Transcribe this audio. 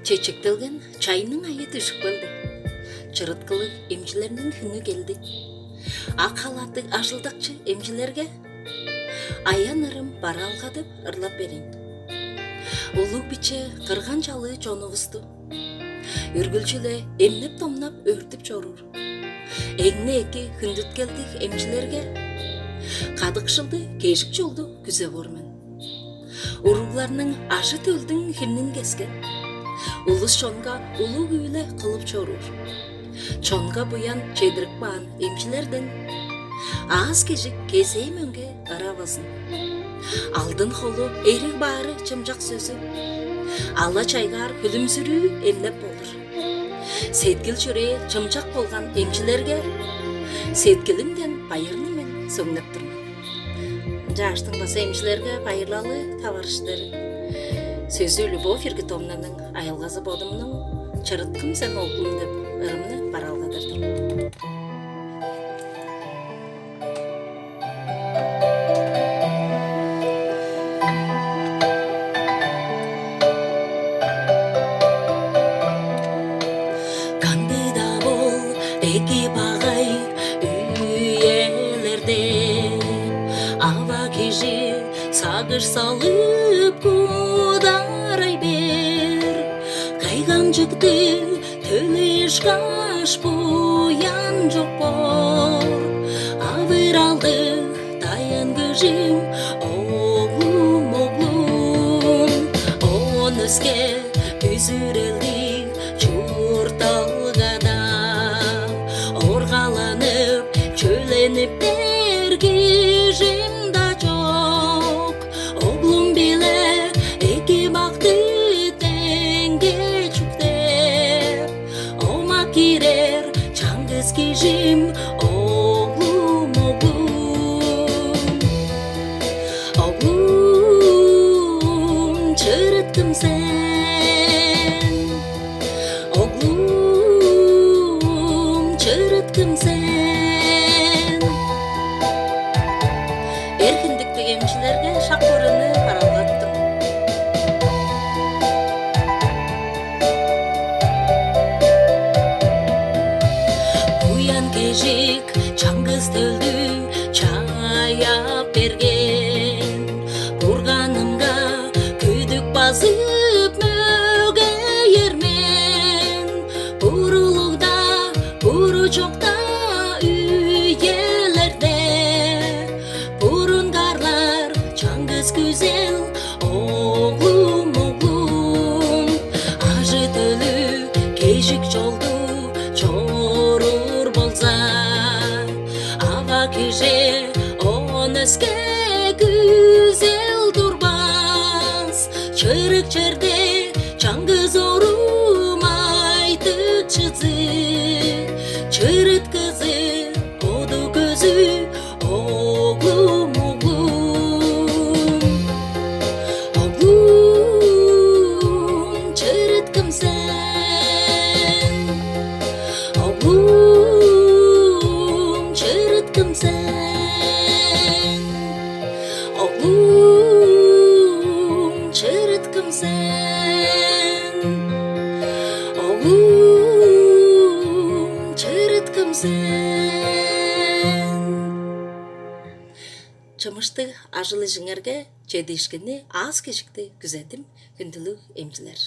Чечектелген чайның айы түшүп келди. Чырыткылык эмчилердин күнү келди. Ак халаттык ажылдакчы эмчилерге аян ырым бара алга деп ырлап бериң. Улук биче кырган чалы чонубузду. Үргүлчүлө эмнеп томнап өртүп чорур. Эңне эки күндүт келдик эмчилерге. Кадыкшылды кешик жолду күзө бормен. Уругларның ашы төлдүн хиннин кескен. Улус чонга улуу күйле кылып чорур. Чонга буян чедирик баан эмчилерден аз кежик кесей мөңгө ырабасын. Алдын холу эрик баары чымжак сөзү. Алла чайгар күлүмсүрүү эмнеп болур. Сеткил чүре чымчак болган эмчилерге сеткилимден байырны мен сөңнөп турмун. Жаштың баса эмчилерге байырлалы табарыштыр. Сөзү Любовь Иргитовнаның айылгазы бодумнун чырыткым сен олгум деп ырымны баралгадырдым. Кандыда бол эки багай үйелерде аба киши сагыш салып кударай бер. Кайган жыкты төлөш каш буян жок бор. Авыралды таян кыжым оглум оглум. Он өске үзүрелди чурталгада. Оргаланып чөлөнүп бергижим да жок. Оглум биле эки бакты теңге чуктеп. Ома кирер чаңгыз кижим оглум оглум. Оглум чырыткым сен. Оглум чырыткым сен. Эркиндиктик эмчилерге шакырыны каралгаттым. Буян кежик чаңгыз төлдү чаяп берген. Бурганымга күйдүк басып мөгөйөрмен. Бурулукта буручокта үйелерде бурунгарлар чаңгыз күзел оглум оглум. Ажы төлү кежик жолду чорур болса, аба киже он өске күзел турбас. Чырык черде чаңгыз орумайтык чызы. Чырыткызы оду көзү оглум оглум. Оглум чырыткым сен. Оглум чырыткым сен. Оглум чырыткым сен. Оглум чырыткым сен. Чымышты ажылы жиңерге жедишкени аз кечикти күзетим күндүлүк эмчилер.